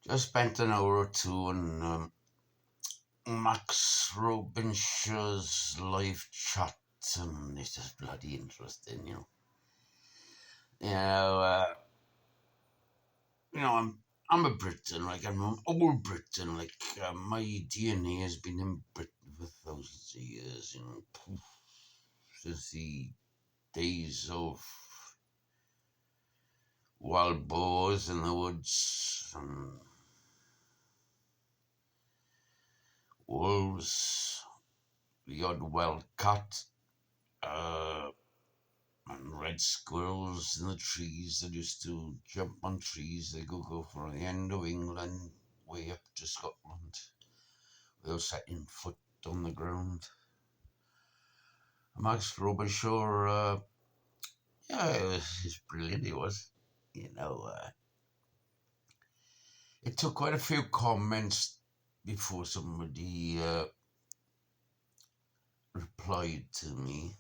Just spent an hour or two on Max Robinshaw's live chat, and it's just bloody interesting, you know. You know, uh, I'm a Briton, like I'm an old Briton, like my DNA has been in Britain for thousands of years, you know, since the days of wild boars in the woods and wolves, the odd wild cat, uh, and red squirrels in the trees that used to jump on trees. They go from the end of England way up to Scotland without setting foot on the ground. Max Robichaud, yeah, he's brilliant. He was, you know. It took quite a few comments before somebody replied to me,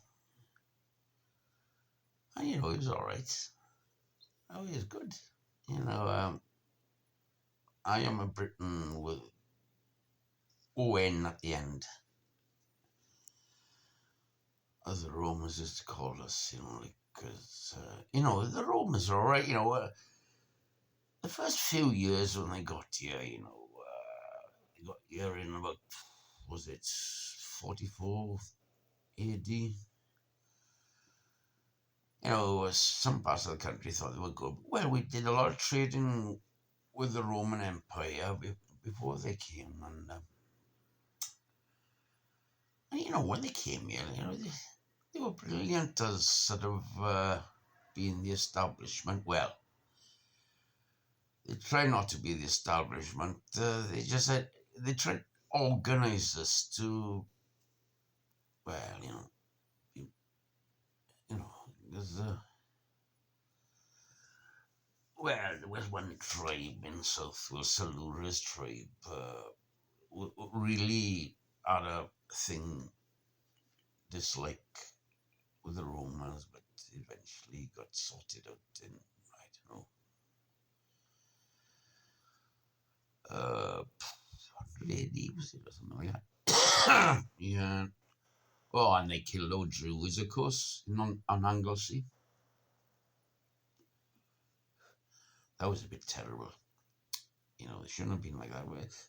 and you know, he was all right. Oh, he was good. You know, I am a Briton with ON at the end, as the Romans used to call us, you know, like, because, you know, the Romans are all right, you know, the first few years when they got here, you know, they got here in about, was it 44 AD? You know, some parts of the country thought they were good. Well, we did a lot of trading with the Roman Empire before they came, and you know, when they came here, you know, they were brilliant as sort of being the establishment. Well, they try not to be the establishment. They just said they tried to organize us to, well, you know, there's well, there was one tribe in South Wales, Salura's tribe, really had a thing dislike with the Romans, but eventually got sorted out in, I don't know, 100 AD, was it, or something like that. Yeah. Oh, and they killed old Druids, of course, on Anglesey. That was a bit terrible. You know, they shouldn't have been like that.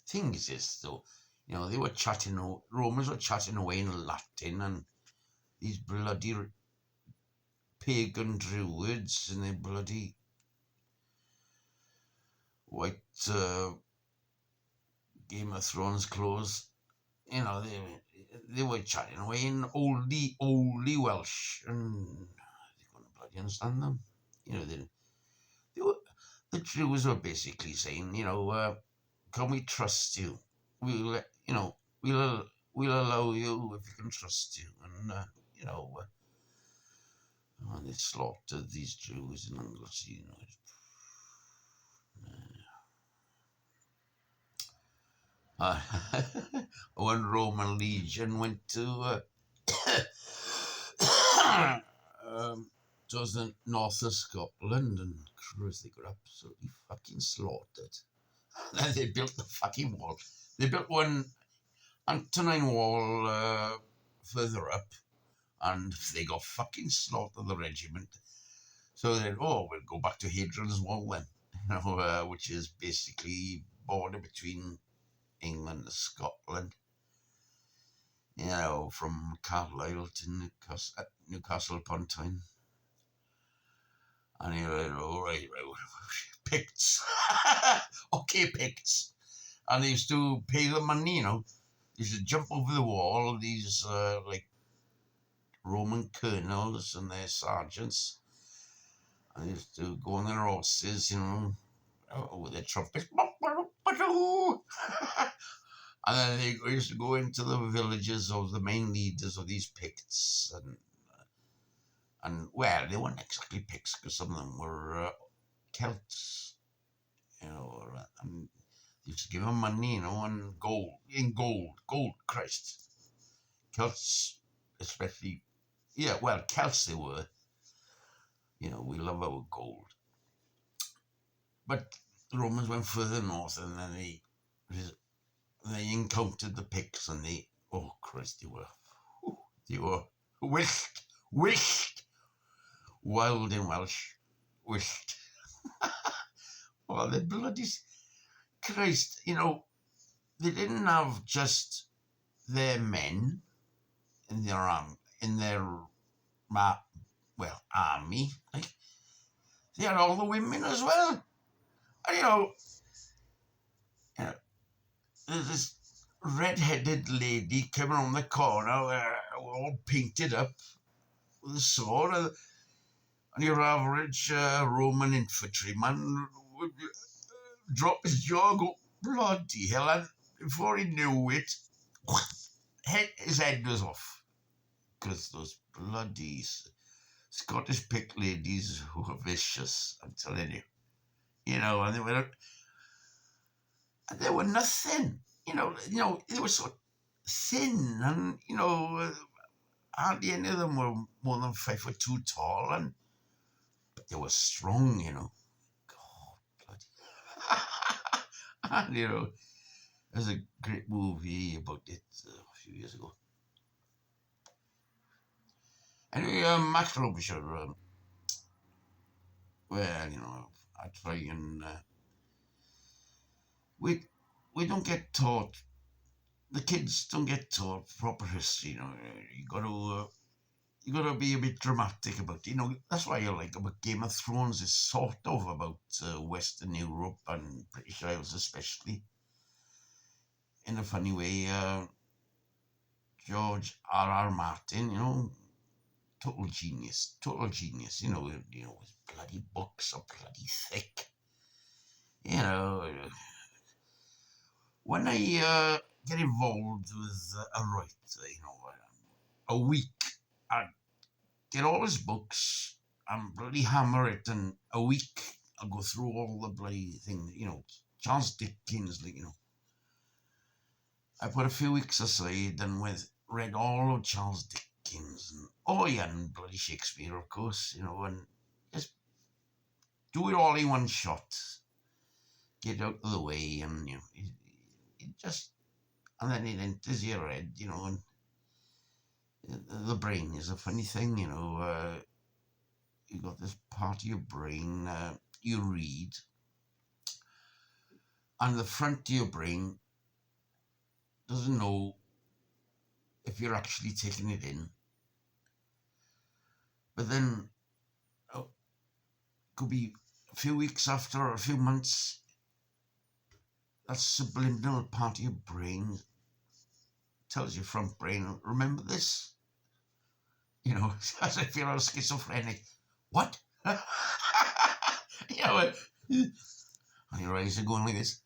Thing is this, though, you know, they were chatting, Romans were chatting away in Latin, and these bloody pagan Druids and their bloody white Game of Thrones clothes, you know, they were chatting away in oldie Welsh, and they couldn't bloody understand them. You know, they were, the Jews were basically saying, you know, can we trust you? We'll, you know, we'll allow you if you can trust you, and you know, and they slaughtered these Jews in Anglesey. You know, when Roman legion went to towards the north of Scotland, and Christ, they got absolutely fucking slaughtered. Then they built the fucking wall. They built one Antonine wall further up, and they got fucking slaughtered, the regiment. So then, oh, we'll go back to Hadrian's Wall then, you know, which is basically border between England and Scotland. You know, from Carlisle to Newcastle upon Tyne. And you're like, all right, Picts. Okay, Picts. And they used to pay the money, you know. They used to jump over the wall, these like Roman colonels and their sergeants. And they used to go on their horses, you know, with their trumpets. And then they used to go into the villages of the main leaders of these Picts, and well, they weren't exactly Picts because some of them were Celts, you know, and they used to give them money, you know, and gold, Christ. Celts, especially, yeah, well, Celts they were, you know, we love our gold. But the Romans went further north, and then they encountered the Picts, and oh Christ, they were wished, wild in Welsh, wished. Oh, the bloody Christ, they didn't have just their men in their army. Like, they had all the women as well. And there's this red-headed lady coming around the corner, all painted up with a sword, and your average Roman infantryman would drop his jaw and go, bloody hell, and before he knew it, his head was off. Because those bloody Scottish Pict ladies were vicious, I'm telling you. And they were nothing. They were so thin, and hardly any of them were more than 5'2" tall, but they were strong. God, bloody. And there's a great movie about it a few years ago. Anyway, Max Frobisher, I try and we don't get taught. The kids don't get taught proper history. You got to be a bit dramatic about it. That's why I like about Game of Thrones is sort of about Western Europe and British Isles especially. In a funny way, George R.R. Martin, total genius. His bloody books are bloody thick. When I get involved with a writer, a week, I get all his books and bloody hammer it, and a week I'll go through all the bloody things, Charles Dickens, I put a few weeks aside and read all of Charles Dickens, and bloody Shakespeare, of course, and just do it all in one shot. Get out of the way, and and then it enters your head, and the brain is a funny thing, you got this part of your brain, you read, and the front of your brain doesn't know if you're actually taking it in. But then, could be a few weeks after or a few months, that subliminal part of your brain tells your front brain, remember this? As if you're schizophrenic. What? And your eyes are going like this.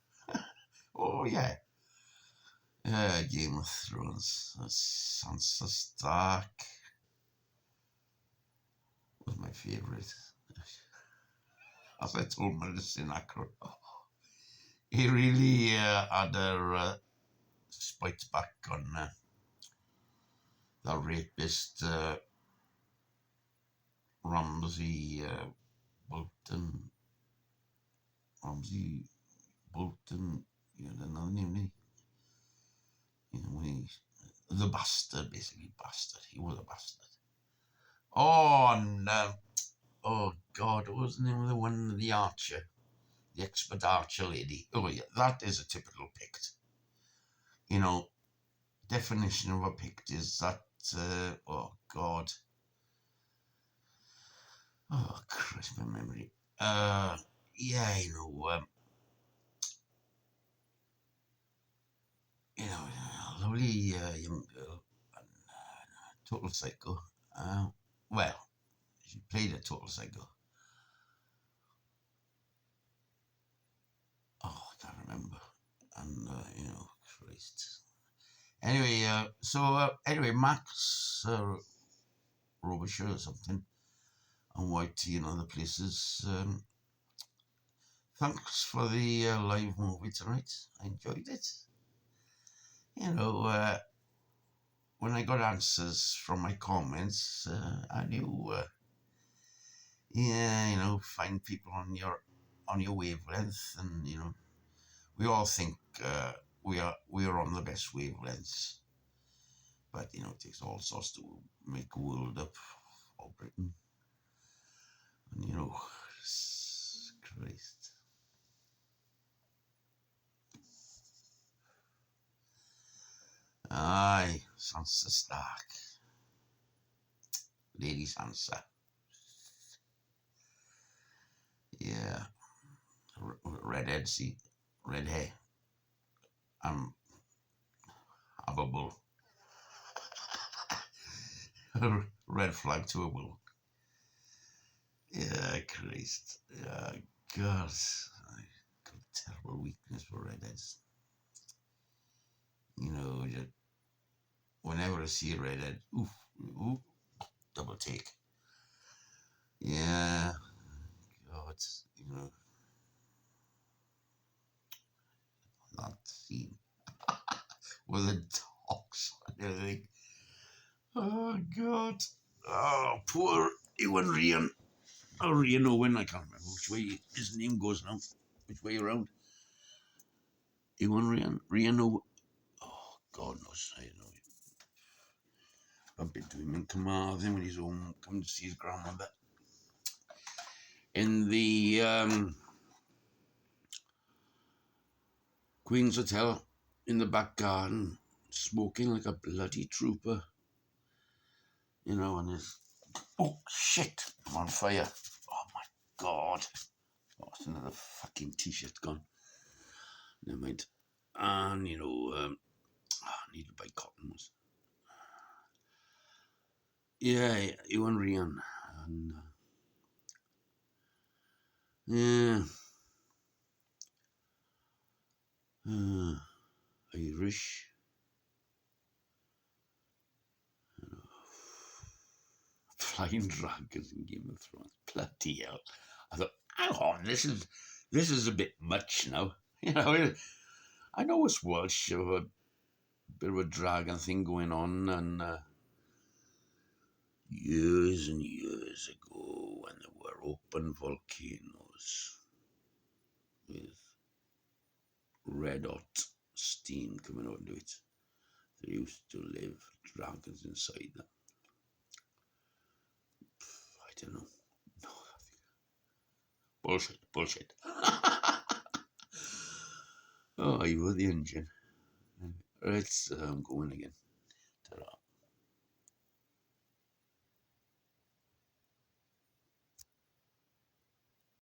Oh, yeah. Game of Thrones. Sansa Stark was my favourite. As I told Medicine Acro, he really had a spite back on the rapist Ramsay Bolton. Ramsay Bolton, you had another name, the bastard, basically, bastard. He was a bastard. Oh, and oh God, what was the name of the one, the archer? The expert archer lady. Oh yeah, that is a typical Pict. Definition of a Pict is that, oh God. Oh, Christ, my memory. Yeah, a lovely young girl, and total psycho. Well, she played a total psycho. Oh, I can't remember. And, Christ. Anyway, Max Frobisher or something, and YT and other places. Thanks for the live movie tonight. I enjoyed it. When I got answers from my comments, I knew, find people on your on your wavelength, and you know, we all think we are on the best wavelengths, but you know, it takes all sorts to make a world up for Britain, and you know, Christ. Aye, Sansa Stark, Lady Sansa. Yeah, redhead, see, red hair. I'm have a bull. Red flag to a bull. Yeah, Christ. Yeah, God. I got a terrible weakness for redheads. You know, just whenever I see a redhead, oof, oof, double take. Yeah, God, you know, that scene with the dogs and everything. Oh, God. Oh, poor Ewan Ryan. Or Ryan Owen, I can't remember which way his name goes now. Which way around? Ewan Ryan? Ryan Owen. Oh, God knows. I don't know. I've been to him in Carmarthen when he's home, come to see his grandmother. In the Queen's Hotel, in the back garden, smoking like a bloody trooper. You know, and his... Oh, shit! I'm on fire. Oh, my God. Oh, it's another fucking T-shirt gone. Never mind. And, you know, I need to buy cotton ones. Yeah, Ewan Ryan. And, yeah. Irish. Flying dragons in Game of Thrones. Bloody hell. I thought, hang on, this is a bit much now. You know, I know it's Welsh, a bit of a dragon thing going on, and years and years ago when there were open volcanoes with red hot steam coming out of it, there used to live dragons inside them. I don't know. No, bullshit. Oh, you were the engine. Right, I'm going again.